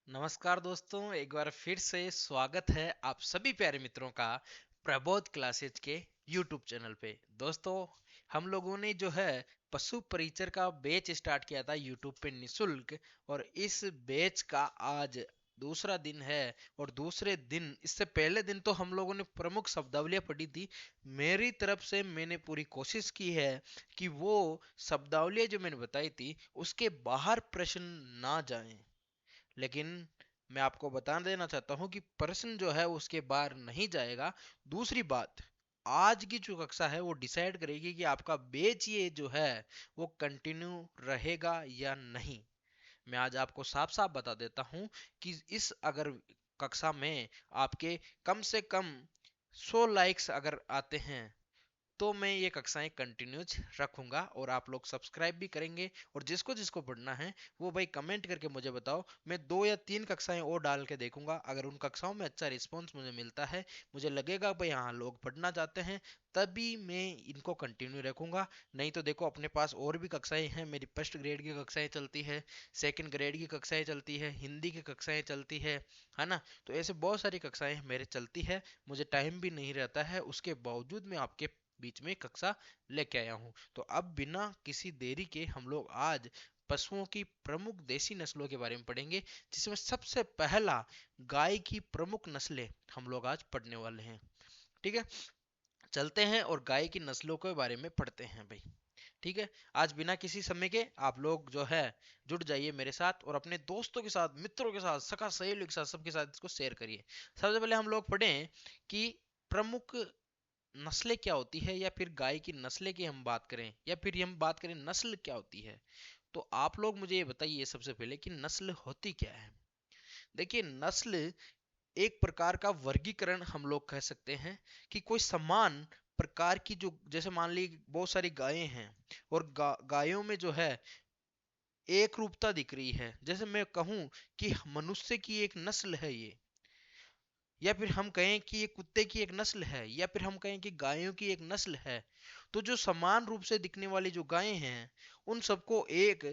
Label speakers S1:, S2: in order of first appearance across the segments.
S1: नमस्कार दोस्तों, एक बार फिर से स्वागत है आप सभी प्यारे मित्रों का प्रबोध क्लासेज के YouTube चैनल पे। दोस्तों, हम लोगों ने जो है पशु परिचर का बैच स्टार्ट किया था YouTube पे निशुल्क, और इस बैच का आज दूसरा दिन है। और दूसरे दिन, इससे पहले दिन तो हम लोगों ने प्रमुख शब्दावलियां पढ़ी थी। मेरी तरफ से मैंने पूरी कोशिश की है कि वो शब्दावलियां जो मैंने बताई थी उसके बाहर प्रश्न ना जाएं, लेकिन मैं आपको बता देना चाहता हूं कि प्रश्न जो है उसके बाहर नहीं जाएगा। दूसरी बात, आज की जो कक्षा है वो डिसाइड करेगी कि आपका बैच ये जो है वो कंटिन्यू रहेगा या नहीं। मैं आज आपको साफ साफ बता देता हूं कि इस अगर कक्षा में आपके कम से कम 100 लाइक्स अगर आते हैं तो मैं ये कक्षाएं कंटिन्यूज रखूंगा, और आप लोग सब्सक्राइब भी करेंगे। और जिसको जिसको पढ़ना है वो भाई कमेंट करके मुझे बताओ, मैं 2 या 3 कक्षाएं और डाल के देखूंगा। अगर उन कक्षाओं में अच्छा रिस्पॉन्स मुझे मिलता है, मुझे लगेगा भाई हाँ लोग पढ़ना चाहते हैं, तभी मैं इनको कंटिन्यू रखूंगा। नहीं तो देखो, अपने पास और भी कक्षाएं हैं। मेरी फर्स्ट ग्रेड की कक्षाएं चलती है, सेकंड ग्रेड की कक्षाएं चलती है, हिंदी की कक्षाएं चलती है ना। तो ऐसे बहुत सारी कक्षाएं मेरे चलती है, मुझे टाइम भी नहीं रहता है, उसके बावजूद मैं आपके बीच में कक्षा लेके आया हूं। तो अब बिना किसी देरी के हम लोग आज पशुओं की प्रमुख देसी नस्लों के बारे में पढ़ेंगे, जिसमें सबसे पहला गाय की प्रमुख नस्लें हम लोग आज पढ़ने वाले हैं। ठीक है, चलते हैं और गाय की नस्लों के बारे में पढ़ते हैं भाई। ठीक है, आज बिना किसी समय के आप लोग जो है जुड़ जाइए मेरे साथ, और अपने दोस्तों के साथ, मित्रों के साथ, सखा सहेलियों के साथ, सबके साथ इसको शेयर करिए। सबसे पहले हम लोग पढ़ें कि प्रमुख नस्लें क्या होती है, या फिर गाय की नस्लें की हम बात करें, या फिर हम बात करें नस्ल क्या होती है। तो आप लोग मुझे ये बताइए सबसे पहले कि नस्ल होती क्या है। देखिए, नस्ल एक प्रकार का वर्गीकरण हम लोग कह सकते हैं कि कोई समान प्रकार की, जो जैसे मान ली बहुत सारी गायें हैं, और गायों में जो है एक रूपता दिख रही है। जैसे मैं कहूं कि मनुष्य की एक नस्ल है ये, या फिर हम कहें कि ये कुत्ते की एक नस्ल है, या फिर हम कहें कि गायों की एक नस्ल है। तो जो समान रूप से दिखने वाली जो गायें हैं, उन सबको एक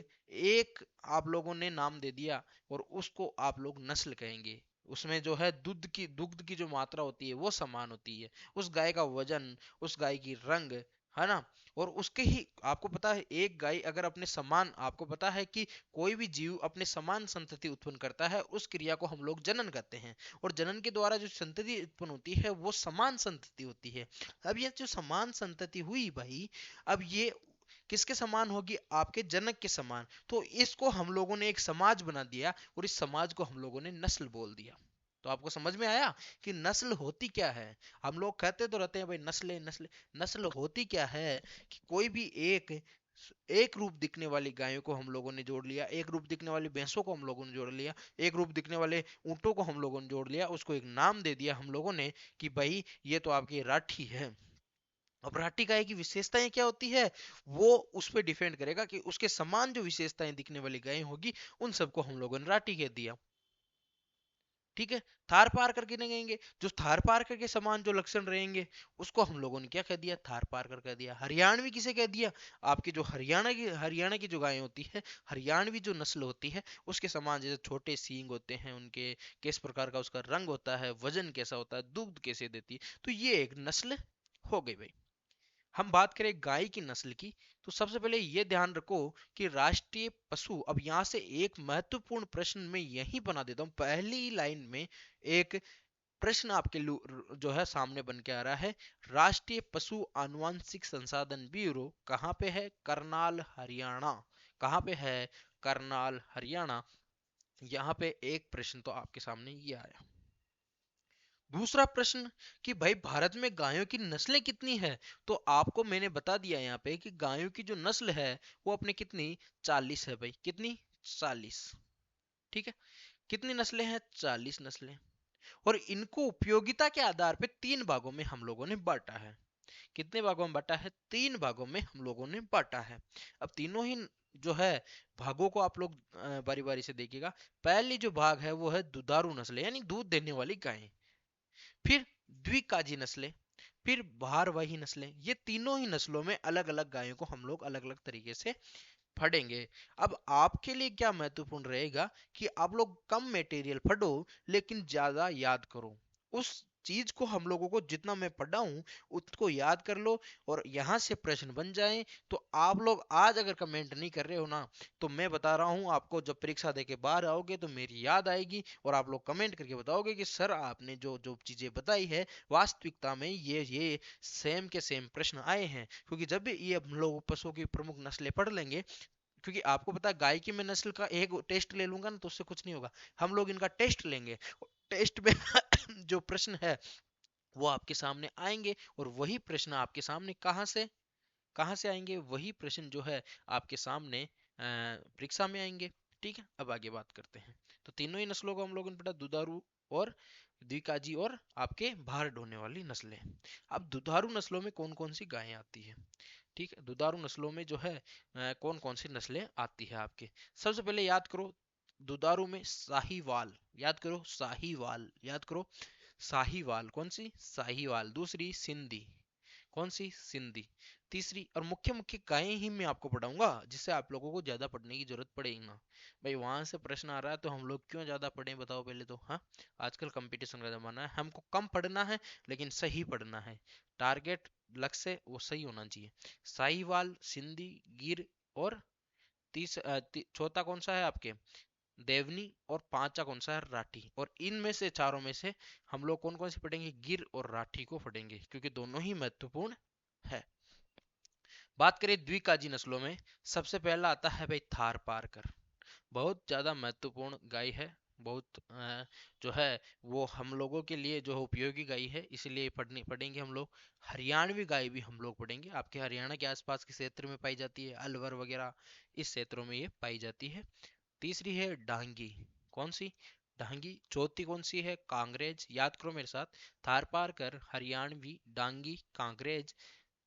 S1: एक आप लोगों ने नाम दे दिया, और उसको आप लोग नस्ल कहेंगे। उसमें जो है दुग्ध की जो मात्रा होती है वो समान होती है, उस गाय का वजन, उस गाय की रंग, है ना। और उसके ही आपको पता है, एक गाय अगर अपने समान, आपको पता है कि कोई भी जीव अपने समान संतति उत्पन्न करता है, उस क्रिया को हम लोग जनन कहते हैं। और जनन के द्वारा जो संतति उत्पन्न होती है वो समान संतति होती है। अब ये जो समान संतति हुई भाई, अब ये किसके समान होगी? आपके जनक के समान। तो इसको हम लोगों ने एक समाज बना दिया, और इस समाज को हम लोगों ने नस्ल बोल दिया। तो आपको समझ में आया कि नस्ल होती क्या है। हम लोग कहते तो रहते हैं भाई नस्लें नस्लें, नस्ल होती क्या है कि कोई भी एक एक रूप दिखने वाली गायों को हम लोगों ने जोड़ लिया, एक रूप दिखने वाली भैंसों को हम लोगों ने जोड़ लिया, एक रूप दिखने वाले ऊंटों को हम लोगों ने जोड़ लिया, उसको एक नाम दे दिया हम लोगों ने कि भाई ये तो आपकी राठी है। अब राठी गाय की विशेषताएं क्या होती है, वो उस पर डिपेंड करेगा कि उसके समान जो विशेषताएं दिखने वाली गाय होगी, उन सबको हम लोगों ने राठी कह दिया। ठीक है, थार पार करके नहीं कहेंगे, जो थार पार करके समान जो लक्षण रहेंगे उसको हम लोगों ने क्या कह दिया? थार पार कर कह दिया। हरियाणवी किसे कह दिया? आपकी जो हरियाणा की जो गायें होती है, हरियाणवी जो नस्ल होती है, उसके समान जैसे छोटे सींग होते हैं उनके, किस प्रकार का उसका रंग होता है, वजन कैसा होता है, दूध कैसे देती है, तो ये एक नस्ल हो गई भाई। हम बात करें गाय की नस्ल की, तो सबसे पहले ये ध्यान रखो कि राष्ट्रीय पशु, अब यहां से एक महत्वपूर्ण प्रश्न मैं यही बना देता हूं पहली लाइन में। एक प्रश्न आपके जो है सामने बन के आ रहा है। राष्ट्रीय पशु आनुवंशिक संसाधन ब्यूरो कहाँ पे है? करनाल हरियाणा। कहाँ पे है? करनाल हरियाणा। यहाँ पे एक प्रश्न तो आपके सामने ये आया। दूसरा प्रश्न कि भाई भारत में गायों की नस्लें कितनी है? तो आपको मैंने बता दिया यहाँ पे कि गायों की जो नस्ल है वो अपने कितनी, 40 है भाई। कितनी? 40। ठीक है, कितनी नस्लें हैं? 40 नस्लें। और इनको उपयोगिता के आधार पे 3 भागों में हम लोगों ने बांटा है। कितने भागों में बांटा है? 3 भागों में हम लोगों ने बांटा है। अब तीनों ही जो है भागों को आप लोग बारी बारी से देखिएगा। पहली जो भाग है वो है दुधारू नस्लें, यानी दूध देने वाली गायें। फिर द्विकाजी नस्लें, फिर भारवाही नस्लें। ये तीनों ही नस्लों में अलग अलग गायों को हम लोग अलग अलग तरीके से फटेंगे। अब आपके लिए क्या महत्वपूर्ण रहेगा कि आप लोग कम मटेरियल पढ़ो लेकिन ज्यादा याद करो। उस चीज को हम लोगों को जितना मैं पढ़ा हूं उसको याद कर लो और यहां से प्रश्न बन जाएं। तो आप लोग आज अगर कमेंट नहीं कर रहे हो ना, तो मैं बता रहा हूं आपको, जब परीक्षा दे के बाहर आओगे तो मेरी याद आएगी और आप लोग कमेंट करके बताओगे कि सर आपने जो जो चीजें बताई है वास्तविकता में ये सेम के सेम प्रश्न आए हैं। क्योंकि जब भी ये हम लोग पशुओं की प्रमुख नस्लें पढ़ लेंगे, क्योंकि आपको पता है गाय की मैं नस्ल का एक टेस्ट ले लूंगा ना तो उससे कुछ नहीं होगा। हम लोग इनका टेस्ट लेंगे, टेस्ट में जो प्रश्न है वो आपके सामने आएंगे और वही प्रश्न आपके सामने कहाँ से आएंगे, वही प्रश्न जो है आपके सामने परीक्षा में आएंगे। ठीक है, अब आगे बात करते हैं। तो तीनों ही नस्लों को हम लोगों ने पढ़ा, दुधारू और द्विकाजी और आपके भार ढोने वाली नस्लें। अब दुधारू नस्लों में कौन कौन सी गायें आती है। ठीक है, दुधारू नस्लों में जो है कौन कौन सी नस्लें आती है आपके। सबसे पहले याद करो, दुधारू में साहीवाल, याद करो साहीवाल, याद करो साहीवाल। कौन सी? साहीवाल। दूसरी सिंधी। कौन सी? सिंधी। तीसरी और मुख्य मुख्य गायें ही मैं आपको पढ़ाऊंगा जिससे आप लोगों को ज्यादा पढ़ने की जरूरत पड़ेगी ना। भाई वहां से प्रश्न आ रहा है तो हम लोग क्यों ज्यादा पढ़ें, बताओ पहले तो। हाँ, आजकल कंपटीशन का जमाना है, हमको कम पढ़ना है लेकिन सही पढ़ना है। टारगेट, लक्ष्य वो सही होना चाहिए। साहीवाल, सिंधी, गिर और चौथा कौन सा है आपके? देवनी। और पांचवा कौन सा है? राठी। और इनमें से चारों में से हम लोग कौन कौन से पढ़ेंगे? गिर और राठी को पढ़ेंगे क्योंकि दोनों ही महत्वपूर्ण है। बात करें द्विकाजी नस्लों में, सबसे पहला आता है भाई थार पारकर। बहुत ज़्यादा महत्वपूर्ण गाय है, बहुत जो है वो हम लोगों के लिए जो है उपयोगी गाय है, इसलिए पढ़ेंगे हम लोग। हरियाणवी गाय भी हम लोग पढ़ेंगे, आपके हरियाणा के आसपास के क्षेत्र में पाई जाती है, अलवर वगैरह इस क्षेत्रों में ये पाई जाती है। तीसरी है डांगी। कौन सी? डांगी। चौथी कौन सी है? कांग्रेज। याद करो मेरे साथ, थार पारकर, हरियाणवी, डांगी, कांग्रेज।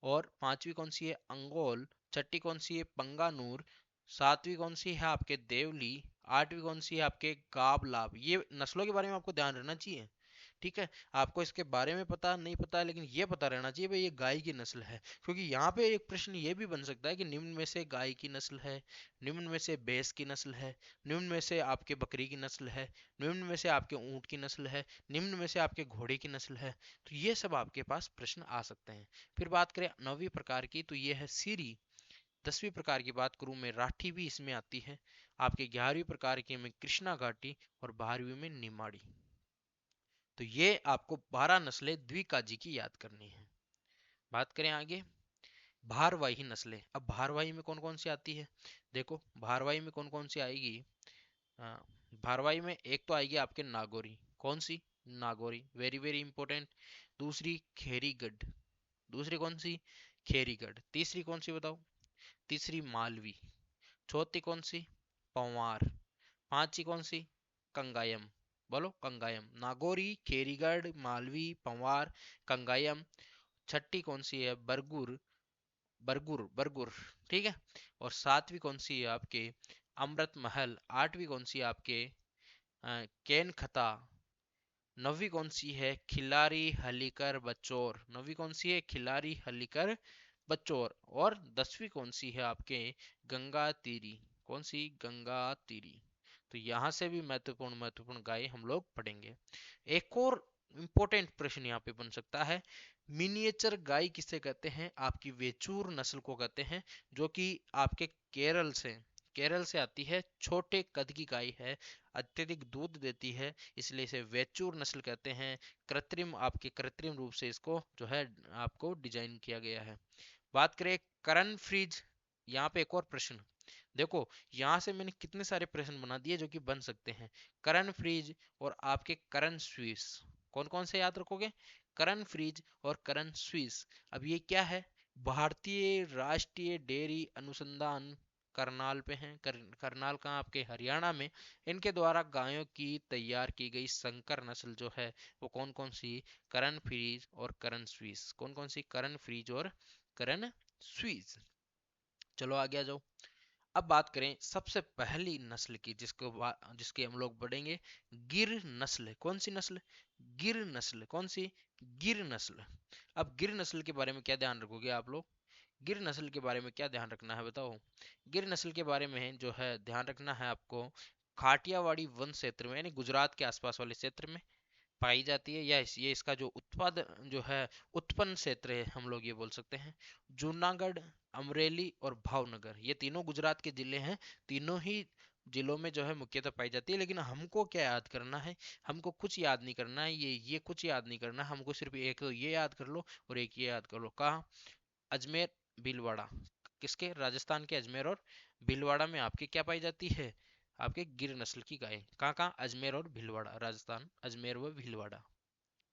S1: और पांचवी कौन सी है? अंगोल। छठी कौन सी है? पंगानूर। सातवीं कौन सी है आपके? देवली। आठवीं कौन सी है आपके? गाबलाब। ये नस्लों के बारे में आपको ध्यान रहना चाहिए। ठीक है, आपको इसके बारे में पता नहीं पता है लेकिन ये पता रहना चाहिए भाई ये गाय की नस्ल है। क्योंकि यहाँ पे एक प्रश्न ये भी बन सकता है कि निम्न में से गाय की नस्ल है, निम्न में से भैंस की नस्ल है, निम्न में से आपके बकरी की नस्ल है, निम्न में से आपके ऊंट की नस्ल है, निम्न में से आपके घोड़े की नस्ल है। तो ये सब आपके पास प्रश्न आ सकते हैं। फिर बात करें 9वीं प्रकार की, तो ये है सीरी। 10वीं प्रकार की बात करूं मैं, राठी भी इसमें आती है। आपके 11वीं प्रकार की में कृष्णा घाटी और 12वीं में निमाड़ी। तो ये आपको 12 नस्लें द्विकाजी की याद करनी है। बात करें आगे, भारवाही नस्लें। अब भारवाही में कौन कौन सी आती है? देखो भारवाही में कौन कौन सी आएगी। हाँ, भारवाही में एक तो आएगी आपके नागौरी। कौन सी? Nagauri, very very important. दूसरी खेरीगढ़। दूसरी कौन सी? खेरीगढ़। तीसरी कौन सी बताओ? तीसरी मालवी। चौथी कौन सी? पंवार। पांचवी कौन सी? कंगायम। बोलो कंगायम। नागौरी, खेरीगढ़, मालवी, पंवार, कंगायम। छठी कौन सी है? बरगुर। बरगुर, बरगुर। ठीक है। और सातवीं कौन सी है आपके? अमृत महल। आठवीं कौन सी है आपके? केन खता। नौवीं कौन सी है? खिलारी हलीकर बचौर। नौवीं कौन सी है? खिलारी हलीकर बचौर। और 10वीं कौन सी है आपके? गंगा तीरी। कौन सी? गंगा तीरी। तो यहां से भी महत्वपूर्ण महत्वपूर्ण गाय हम लोग पढ़ेंगे। एक और इंपॉर्टेंट प्रश्न यहाँ पे बन सकता है, मिनिएचर गाय किसे कहते हैं? आपकी वेचूर नस्ल को कहते हैं, जो कि आपके केरल से आती है। छोटे कद की गाय है, अत्यधिक दूध देती है, इसलिए इसे वेचूर नस्ल कहते हैं। कृत्रिम रूप से इसको जो है आपको डिजाइन किया गया है। बात करें करन फ्रीज, यहाँ पे एक और प्रश्न। देखो यहाँ से मैंने कितने सारे प्रश्न बना दिए जो कि बन सकते हैं। करन फ्रीज और आपके करन स्विस, कौन कौन से याद रखोगे? करन फ्रीज और करन स्विस। अब ये क्या है? भारतीय राष्ट्रीय डेयरी अनुसंधान करनाल पे हैं। करनाल कहाँ? आपके हरियाणा में। इनके द्वारा गायों की तैयार की गई संकर नस्ल जो है वो कौन कौन सी? करन फ्रीज और करन स्विस। कौन कौन सी? करन फ्रीज और करन स्विस। चलो आगे आ जाओ। अब बात करें सबसे पहली नस्ल की जिसके हम लोग बढ़ेंगे, गिर नस्ल। कौन सी नस्ल? गिर नस्ल। कौन सी? गिर नस्ल। अब गिर नस्ल के बारे में क्या ध्यान रखोगे आप लोग गिर नस्ल के बारे में क्या ध्यान रखना है बताओ। गिर नस्ल के बारे में जो है ध्यान रखना है आपको, खाटियावाड़ी वन क्षेत्र में यानी गुजरात के आसपास वाले क्षेत्र में पाई जाती है, या ये इसका जो उत्पाद जो है उत्पन्न क्षेत्र है हम लोग ये बोल सकते हैं। जूनागढ़, अमरेली और भावनगर ये तीनों गुजरात के जिले हैं। तीनों ही जिलों में जो है मुख्यतः पाई जाती है। लेकिन हमको क्या याद करना है, हमको कुछ याद नहीं करना है, ये कुछ याद नहीं करना है, हमको सिर्फ एक तो ये याद कर लो और एक ये याद कर लो। कहाँ? अजमेर, भीलवाड़ा। किसके? राजस्थान के अजमेर और भीलवाड़ा में आपके क्या पाई जाती है? आपके गिर नस्ल की गाय। कहाँ कहाँ? अजमेर और भीलवाड़ा, राजस्थान अजमेर व भीलवाड़ा।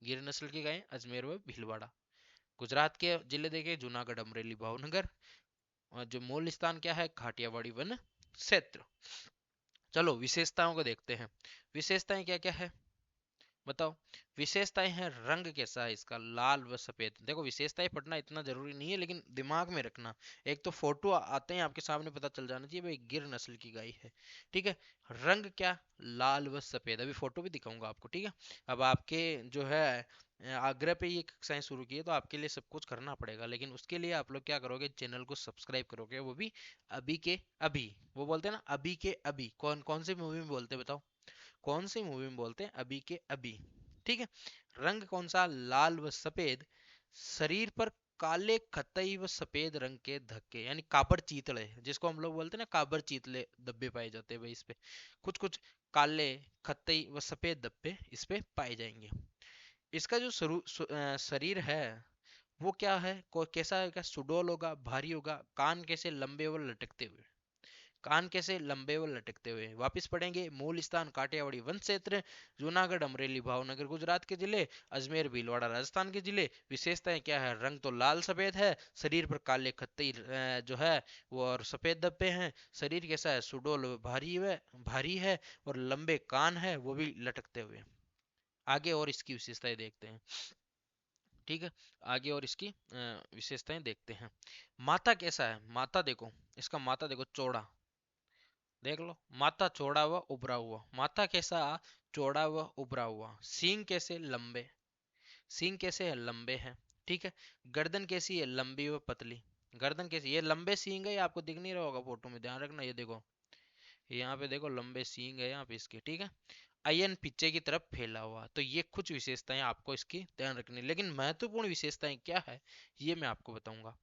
S1: गिर नस्ल की गाय अजमेर व भीलवाड़ा। गुजरात के जिले देखे जूनागढ़, अमरेली, भावनगर। और जो मूल स्थान क्या है? खाटियावाड़ी वन क्षेत्र। चलो विशेषताओं को देखते हैं। विशेषताएं क्या क्या है बताओ। विशेषताएं हैं, रंग कैसा है इसका? लाल व सफेद। देखो विशेषताएं पढ़ना इतना जरूरी नहीं है, लेकिन दिमाग में रखना। एक तो फोटो आते हैं आपके सामने, पता चल जाना चाहिए भाई गिर नस्ल की गाय है। ठीक है। रंग क्या? लाल व सफेद। अभी फोटो भी दिखाऊंगा आपको। ठीक है। अब आपके जो है आग्रह पे ये कक्षाएं शुरू की है, तो आपके लिए सब कुछ करना पड़ेगा। लेकिन उसके लिए आप लोग क्या करोगे? चैनल को सब्सक्राइब करोगे, वो भी अभी के अभी। वो बोलते हैं ना अभी के अभी, कौन कौन सी मूवी में बोलते हैं बताओ? कौन सी मूवी में बोलते हैं? अभी के अभी। ठीक है। रंग कौन सा? लाल व सफेद। शरीर पर काले खतई व सफेद रंग के धब्बे यानी काबर चीतले, जिसको हम लोग बोलते हैं ना काबर चीतले धब्बे पाए जाते हैं भाई इस पे। कुछ कुछ काले खतई व सफेद धब्बे इस पे पाए जाएंगे। इसका जो शरीर है वो क्या है, कैसा है? क्या सुडोल होगा, भारी होगा? कान कैसे? लंबे व लटकते हुए। कान कैसे? लंबे व लटकते हुए। वापिस पढ़ेंगे। मूल स्थान काठियावाड़ी वन क्षेत्र, जूनागढ़, अमरेली, भावनगर गुजरात के जिले, अजमेर, भीलवाड़ा राजस्थान के जिले। विशेषताएं क्या है? रंग तो लाल सफेद है, शरीर पर काले खत्ती जो है वो और सफेद धब्बे हैं। शरीर कैसा है? सुडोल भारी है और लंबे कान है वो भी लटकते हुए। आगे और इसकी विशेषताएं देखते हैं। ठीक है। आगे और इसकी विशेषताएं देखते हैं। माथा कैसा है? माथा देखो, इसका माथा देखो चौड़ा। देख लो, माथा चौड़ा हुआ उभरा हुआ। माथा कैसा? चौड़ा हुआ उभरा हुआ। सींग कैसे? लंबे। सींग कैसे है? लंबे हैं। ठीक है। गर्दन कैसी है? लंबी व पतली। गर्दन कैसी? ये लंबे सींग है, ये आपको दिख नहीं रहा होगा फोटो में, ध्यान रखना। ये देखो, यहाँ पे देखो लंबे सींग है यहाँ पे इसके। ठीक है। अयन पीछे की तरफ फैला हुआ। तो ये कुछ विशेषताएं आपको इसकी ध्यान रखनी, लेकिन महत्वपूर्ण विशेषताएं क्या है ये मैं आपको बताऊंगा।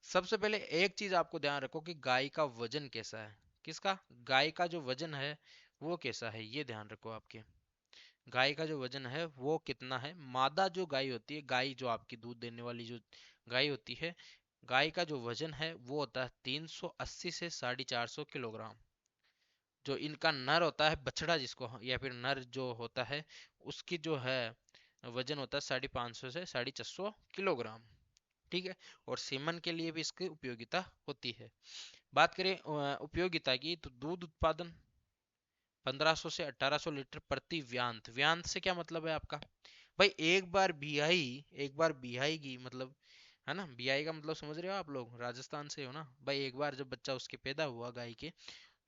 S1: सबसे पहले एक चीज आपको ध्यान रखो कि गाय का वजन कैसा है। किसका? गाय का जो वजन है वो कैसा है, ये ध्यान रखो आपके। गाय का जो वजन है वो कितना है। मादा जो गाय होती है, गाय जो आपकी दूध देने वाली जो गाय होती है, गाय का जो वजन है वो होता है 380 से 450 किलोग्राम। जो इनका नर होता है, बछड़ा जिसको या फिर नर जो होता है, उसकी जो है वजन होता है 550 से 450 किलोग्राम। ठीक है। और सीमन के लिए भी इसकी उपयोगिता होती है। बात करें उपयोगिता की, तो दूध उत्पादन 1500 से 1800 लीटर प्रति व्यांत। व्यांत से क्या मतलब है आपका? भाई एक बार बिहाई की मतलब, है ना? बिहाई का मतलब समझ रहे हो आप लोग? राजस्थान से हो ना भाई। एक बार जब बच्चा उसके पैदा हुआ गाय के,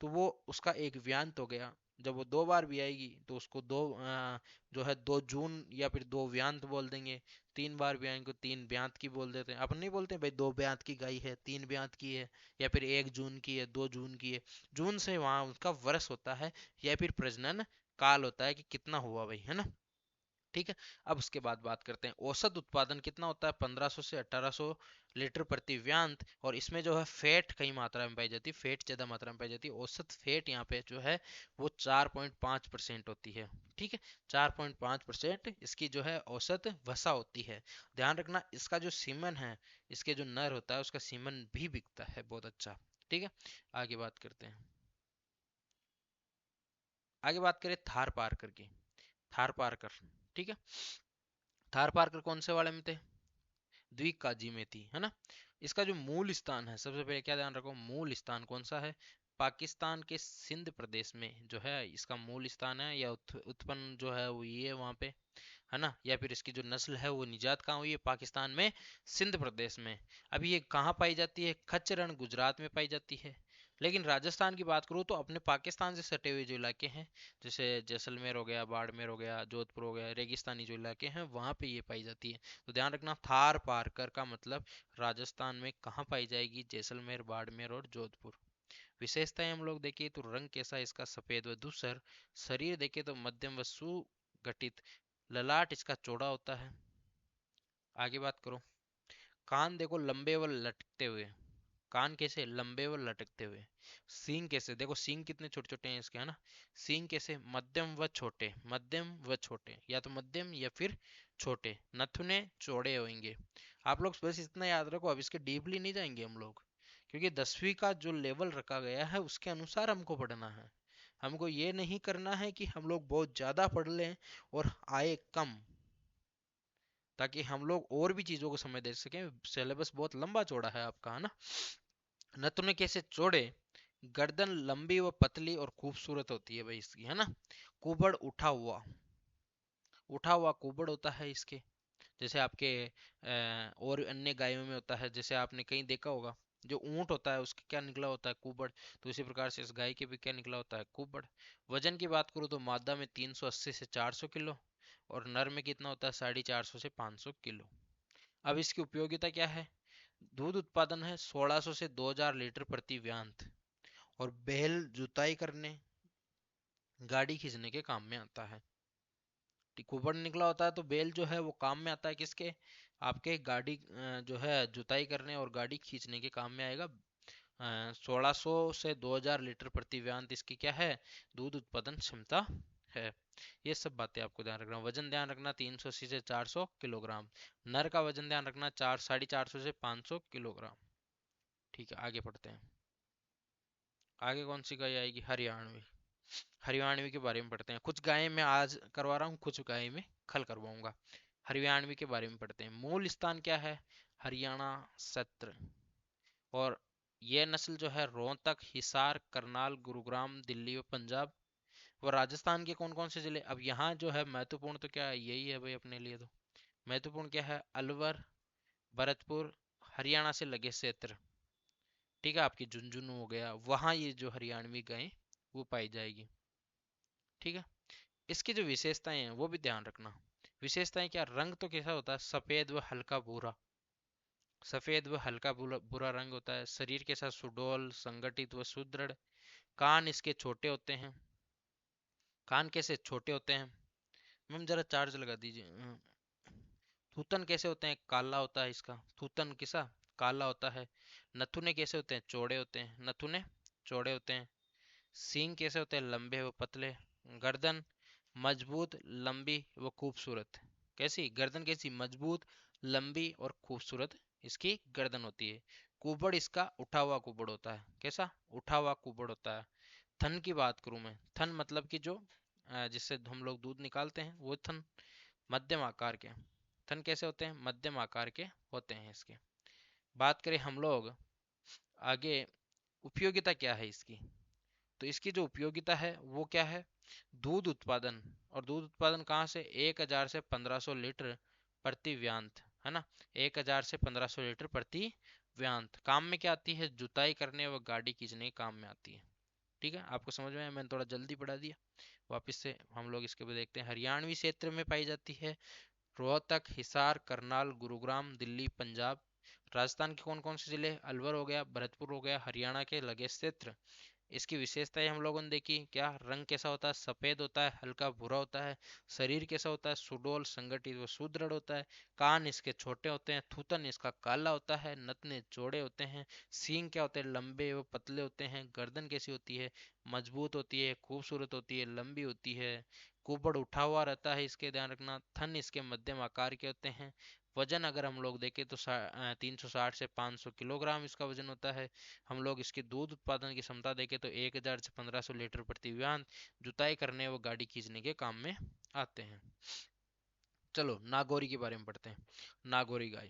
S1: तो वो उसका एक व्यांत हो गया। जब वो दो बार भी आएगी तो उसको जो है 2 जून या फिर 2 व्यांत बोल देंगे। 3 बार भी आएंगे तो 3 व्यांत की बोल देते हैं। अपन नहीं बोलते भाई 2 व्यांत की गाय है, 3 व्यांत की है, या फिर 1 जून की है, 2 जून की है। जून से वहां उसका वर्ष होता है या फिर प्रजनन काल होता है कि कितना हुआ भाई, है ना? ठीक है। अब उसके बाद बात करते हैं औसत उत्पादन कितना होता है। 1500 से 1800 लीटर प्रति व्यांत। और इसमें जो है फैट कई मात्रा में पाई जाती है, फैट ज्यादा मात्रा में पाई जाती है। औसत फैट यहाँ पे जो है वो 4.5% होती है। ठीक है। 4.5% इसकी जो है औसत वसा होती है। ध्यान रखना, इसका जो सीमन है, इसके जो नर होता है उसका सीमन भी बिकता है बहुत अच्छा। ठीक है। आगे बात करते हैं। आगे बात करें थार पारकर की। थार पारकर। ठीक है। थार पारकर कौन से वाले में थे? द्विकाजी में थी, है ना? इसका जो मूल स्थान है, सबसे पहले क्या ध्यान रखो, मूल स्थान कौन सा है? पाकिस्तान के सिंध प्रदेश में जो है इसका मूल स्थान है, या उत्पन्न जो है वो ये वहां पे, है ना? या फिर इसकी जो नस्ल है वो निजात कहाँ हुई है? पाकिस्तान में, सिंध प्रदेश में। अभी ये कहाँ पाई जाती है? खच्चरण गुजरात में पाई जाती है। लेकिन राजस्थान की बात करूँ तो अपने पाकिस्तान से सटे हुए जो इलाके हैं, जैसे जैसलमेर हो गया, बाड़मेर हो गया, जोधपुर हो गया, रेगिस्तानी जो इलाके हैं वहाँ पे ये पाई जाती है। तो ध्यान रखना, थार पारकर का मतलब राजस्थान में कहाँ पाई जाएगी? जैसलमेर, बाड़मेर और जोधपुर। विशेषताएं हम लोग देखें तो रंग कैसा है इसका? सफेद व धूसर। शरीर देखें तो मध्यम व सुगठित। ललाट इसका चौड़ा होता है। आगे बात करो, कान देखो लंबे व लटकते हुए। कान कैसे? लंबे व लटकते हुए। सींग कैसे? देखो सींग कितने छोटे छोटे हैं इसके, है ना। सींग कैसे? मध्यम व छोटे, मध्यम व छोटे, या तो मध्यम या फिर छोटे। नथुने चौड़े होंगे। आप लोग बस इतना याद रखो, अब इसके डीपली नहीं जाएंगे हम लोग, क्योंकि 10वीं का जो लेवल रखा गया है उसके अनुसार हमको पढ़ना है। हमको ये नहीं करना है कि हम लोग बहुत ज्यादा पढ़ लें और आए कम, ताकि हम लोग और भी चीजों को समय दे सकें। सिलेबस बहुत लंबा चौड़ा है आपका, है ना। नथुने कैसे? चौड़े। गर्दन लंबी व पतली और खूबसूरत होती है भाई इसकी, है ना। कुबड़ उठा हुआ, उठा हुआ कुबड़ होता है इसके। जैसे आपके और अन्य गायों में होता है, जैसे आपने कहीं देखा होगा, जो ऊंट होता है उसके क्या निकला होता है? कुबड़। तो इसी प्रकार से इस गाय के भी क्या निकला होता है? कुबड़। वजन की बात करूँ तो मादा में 380 से 400 किलो, और नर में कितना होता है? 450 से 500 किलो। अब इसकी उपयोगिता क्या है? दूध उत्पादन है 1600 से 2000 लीटर प्रति व्यांत, और बैल जुताई करने, गाड़ी खींचने के काम में आता है। कुबड़ निकला होता है तो बैल जो है वो काम में आता है किसके? आपके गाड़ी जो है जुताई करने और गाड़ी खींचने के काम में आएगा। 1600 से 2000 लीटर प्रति व्यांत इसकी क्या है? दूध उत्पादन क्षमता है। ये सब बातें आपको ध्यान रखना। वजन ध्यान रखना 380 से 400 किलोग्राम। नर का वजन ध्यान रखना 450 से 500 किलोग्राम। ठीक है, आगे पढ़ते हैं। आगे कौन सी गाय आएगी? हरियाणवी। हरियाणवी के बारे में पढ़ते हैं। कुछ गायें मैं आज करवा रहा हूँ, कुछ गायें में कल करवाऊंगा। हरियाणवी के बारे में पढ़ते हैं। मूल स्थान क्या है? हरियाणा सत्र। और ये नस्ल जो है रोहतक, हिसार, करनाल, गुरुग्राम, दिल्ली और पंजाब और राजस्थान के कौन कौन से जिले? अब यहाँ जो है महत्वपूर्ण तो क्या है? यही है भाई अपने लिए। तो महत्वपूर्ण क्या है? अलवर, भरतपुर, हरियाणा से लगे क्षेत्र। ठीक है, आपकी झुंझुनू हो गया, वहां ये जो हरियाणवी गाय वो पाई जाएगी। ठीक है, इसकी जो विशेषताएं हैं वो भी ध्यान रखना। विशेषताएं क्या? रंग तो कैसा होता है? सफेद व हल्का भूरा। सफेद व हल्का भूरा रंग होता है। शरीर के साथ सुडौल, संगठित व सुदृढ़। कान इसके छोटे होते हैं। कान कैसे छोटे होते हैं? मैम जरा चार्ज लगा दीजिए। थूतन कैसे होते हैं? काला होता है इसका थूतन, किसा? काला होता है। नथुने कैसे होते हैं? चौड़े होते हैं। नथुने चौड़े होते हैं। सींग कैसे होते हैं? लंबे व पतले। गर्दन मजबूत, लंबी व खूबसूरत। कैसी गर्दन? कैसी? मजबूत, लंबी और खूबसूरत इसकी गर्दन होती है। कुबड़ इसका उठा हुआ कुबड़ होता है। कैसा? उठा हुआ कुबड़ होता है। थन की बात करूं मैं, थन मतलब कि जो जिससे हम लोग दूध निकालते हैं वो थन। मध्यम आकार के। थन कैसे होते हैं? मध्यम आकार के होते हैं इसके। बात करें हम लोग आगे, उपयोगिता क्या है इसकी? तो इसकी जो उपयोगिता है वो क्या है? दूध उत्पादन। और दूध उत्पादन कहाँ से? 1000 से 1500 लीटर प्रति व्यांत, है ना। 1000 से 1500 लीटर प्रति व्यांत। काम में क्या आती है? जुताई करने व गाड़ी खींचने के काम में आती है। ठीक है, आपको समझ में आया? मैंने थोड़ा जल्दी पढ़ा दिया। वापस से हम लोग इसके बाद देखते हैं। हरियाणवी क्षेत्र में पाई जाती है। रोहतक, हिसार, करनाल, गुरुग्राम, दिल्ली, पंजाब। राजस्थान के कौन कौन से जिले? अलवर हो गया, भरतपुर हो गया, हरियाणा के लगे क्षेत्र। इसकी विशेषताएं हम लोगों ने देखी। क्या? रंग कैसा होता है? सफेद होता है, हल्का भूरा होता है। शरीर कैसा होता है? सुडौल, संगठित व सुदृढ़ होता है। कान इसके छोटे होते हैं। थूथन इसका काला होता है। नथने चौड़े होते हैं। सींग क्या होते हैं? लंबे व पतले होते हैं। गर्दन कैसी होती है? मजबूत होती है, खूबसूरत होती है, लंबी होती है। कुबड़ उठा हुआ रहता है इसके, ध्यान रखना। थन इसके मध्यम आकार के होते हैं। वजन अगर हम लोग देखें तो 360 से 500 किलोग्राम इसका वजन होता है। हम लोग इसकी दूध उत्पादन की क्षमता देखें तो 1000 से 1500 लीटर प्रति व्यान। जुताई करने व गाड़ी खींचने के काम में आते हैं। चलो नागौरी के बारे में पढ़ते हैं। नागौरी गाय।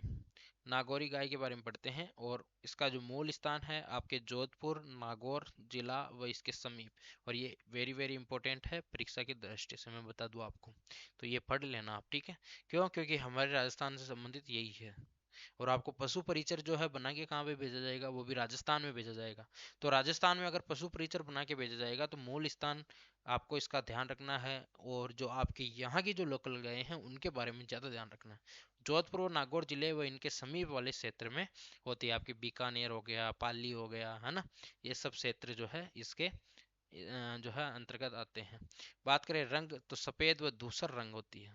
S1: नागौरी गाय के बारे में पढ़ते हैं, और इसका जो मूल स्थान है आपके जोधपुर, नागौर जिला व इसके समीप। और ये वेरी वेरी इंपॉर्टेंट है परीक्षा की दृष्टि से, मैं बता दूं आपको। तो ये पढ़ लेना आप, ठीक है। क्यों? क्योंकि हमारे राजस्थान से संबंधित यही है। और आपको पशु परिचर जो है बना के कहाँ पे भेजा जाएगा, वो भी राजस्थान में भेजा जाएगा। तो राजस्थान में अगर पशु परिचर बना के भेजा जाएगा तो मूल स्थान आपको इसका ध्यान रखना है, और जो आपके यहाँ की जो लोकल गायें हैं उनके बारे में ज़्यादा ध्यान रखना है। जोधपुर और नागौर जिले व इनके समीप वाले क्षेत्र में होती है, आपकी बीकानेर हो गया, पाली हो गया, है ना, ये सब क्षेत्र जो है इसके जो है अंतर्गत आते हैं। बात करें रंग तो सफेद व धूसर रंग होती है।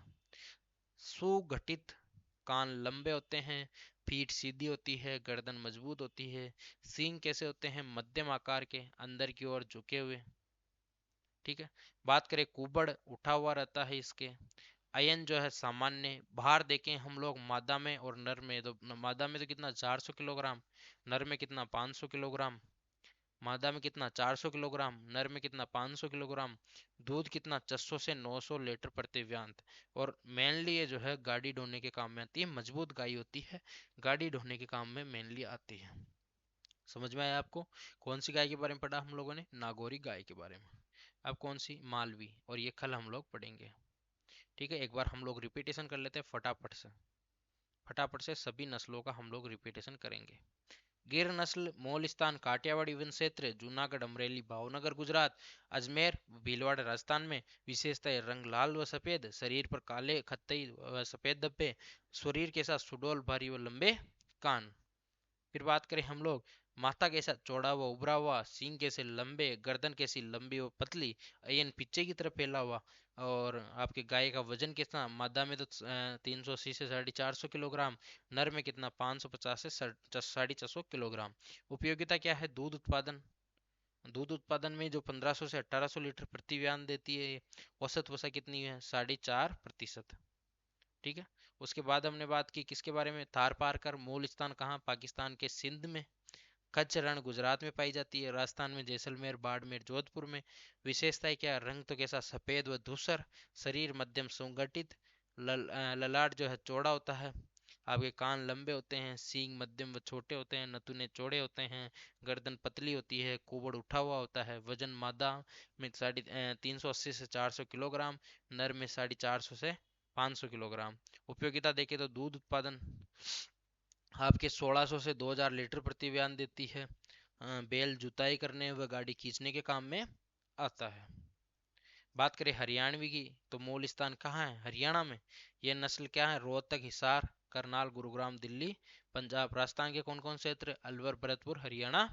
S1: सुगठित, कान लंबे होते हैं, पीठ सीधी होती है, गर्दन मजबूत होती है। सींग कैसे होते हैं, मध्यम आकार के, अंदर की ओर झुके हुए। ठीक है। बात करें कुबड़, उठा हुआ रहता है इसके। अयन जो है सामान्य, भार देखें हम लोग मादा में और नर में, तो मादा में तो कितना 400 किलोग्राम, नर में कितना 500 किलोग्राम। मादा में कितना 400 किलोग्राम, नर में कितना 500 किलोग्राम। दूध कितना 600 से 900 लीटर प्रति व्यांत। और मेनली ये जो है गाड़ी ढोने के काम में आती है, मजबूत गाय होती है, गाड़ी ढोने के काम में मेनली आती है। समझ में आया आपको? कौन सी गाय के बारे में पढ़ा हम लोगों ने? नागौरी गाय के बारे में। अब कौन सी? मालवी, और ये कल हम लोग पढ़ेंगे। ठीक है, एक बार हम लोग रिपीटेशन कर लेते हैं फटाफट से, फटाफट से सभी नस्लों का हम लोग रिपीटेशन करेंगे। गिर नस्ल, मूल स्थान काठियावाड़ वन क्षेत्र, जूनागढ़, अमरेली, भावनगर गुजरात, अजमेर, भीलवाड़ा राजस्थान में। विशेषताएं, रंग लाल व सफेद, शरीर पर काले खत्तई व सफेद धब्बे, शरीर के साथ सुडौल भारी व लंबे कान। फिर बात करें हम लोग, माथा कैसा चौड़ा हुआ उभरा हुआ, सींग कैसे लंबे, गर्दन कैसी लंबी व पतली, अयन पीछे की तरफ फैला हुआ। और आपके गाय का वजन कितना? मादा में तो 380 से 450 किलोग्राम, नर में कितना 550 से 450 किलोग्राम। उपयोगिता क्या है? दूध उत्पादन, दूध उत्पादन में जो 1500 से 1800 लीटर प्रति व्यान देती है ये। औसत वसा कितनी है? 4.5%। ठीक है। उसके बाद हमने बात की किसके बारे में? थार पारकर, मूल स्थान कहाँ? पाकिस्तान के सिंध में। कच्छ रण गुजरात में पाई जाती है, राजस्थान में जैसलमेर, बाड़मेर, जोधपुर में। विशेषताएं क्या? रंग तो कैसा? सफेद व धूसर, शरीर मध्यम सुगठित, ललाट जो है चौड़ा होता है, आपके कान लंबे होते हैं, सींग मध्यम व छोटे होते हैं, नथुने चौड़े होते हैं, गर्दन पतली होती है, कुबड़ उठा हुआ होता है। वजन मादा में 380 से 400 किलोग्राम, नर में 450 से 500 किलोग्राम। उपयोगिता देखें तो दूध उत्पादन आपके 1600 से 2000 लीटर प्रति व्यान देती है। बैल जुताई करने व गाड़ी खींचने के काम में आता है। बात करें हरियाणवी की तो मूल स्थान कहाँ है? हरियाणा में। यह नस्ल क्या है? रोहतक, हिसार, करनाल, गुरुग्राम, दिल्ली, पंजाब। राजस्थान के कौन कौन क्षेत्र? अलवर, भरतपुर, हरियाणा,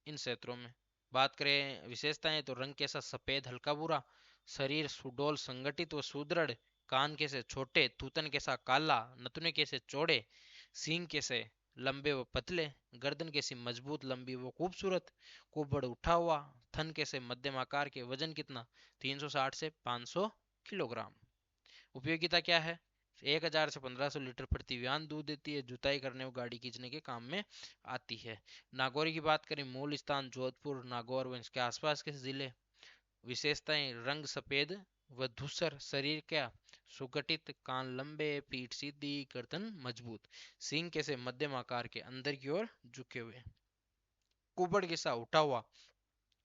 S1: इन क्षेत्रों में। बात करें विशेषताएं तो रंग कैसा? सफेद हल्का भूरा, शरीर सुडौल संगठित व सुदृढ़, कान कैसे? छोटे, थूतन कैसा? काला, नथुने कैसे? चौड़े, सींग कैसे? लंबे व पतले, गर्दन कैसी? मजबूत लंबी व खूबसूरत, कुबड़ उठा हुआ, थन कैसे? मध्यम आकार के। वजन कितना? 360 से 500 किलोग्राम। उपयोगिता क्या है? 1000 से 1500 लीटर प्रति व्यान दूध देती है, जुताई करने और गाड़ी खींचने के काम में आती है। नागौरी की बात करें, मूल स्थान जोधपुर, नागौर व इसके आसपास के जिले। विशेषताएं, रंग सफेद व धूसर, शरीर क्या? सुगठित, कान लंबे, पीठ सीधी, गर्दन मजबूत, सींग कैसे? मध्यम आकार के, अंदर की ओर झुके हुए, कुबड़ के साथ उठा हुआ,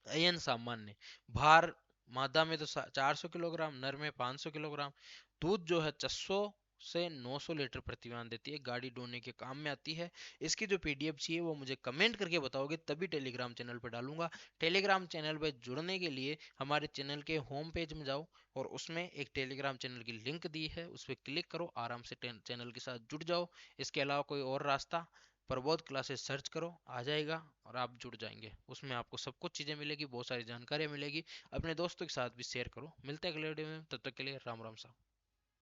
S1: अयन सामान्य, भार मादा में तो 400 किलोग्राम, नर में 500 किलोग्राम। दूध जो है 600 से 900 लीटर प्रतिवान देती है, गाड़ी ढोने के काम में आती है। इसकी जो पीडीएफ चाहिए वो मुझे कमेंट करके बताओगे, तभी टेलीग्राम चैनल पर डालूंगा। टेलीग्राम चैनल पर जुड़ने के लिए हमारे चैनल के होम पेज में जाओ और उसमें एक टेलीग्राम चैनल की लिंक दी है, उस पर क्लिक करो, आराम से चैनल के साथ जुड़ जाओ। इसके अलावा कोई और रास्ता, प्रबोध क्लासेस सर्च करो, आ जाएगा और आप जुड़ जाएंगे। उसमें आपको सब कुछ चीज़ें मिलेगी, बहुत सारी जानकारियाँ मिलेगी। अपने दोस्तों के साथ भी शेयर करो। मिलते हैं अगले वीडियो में, तब तक के लिए राम राम सा।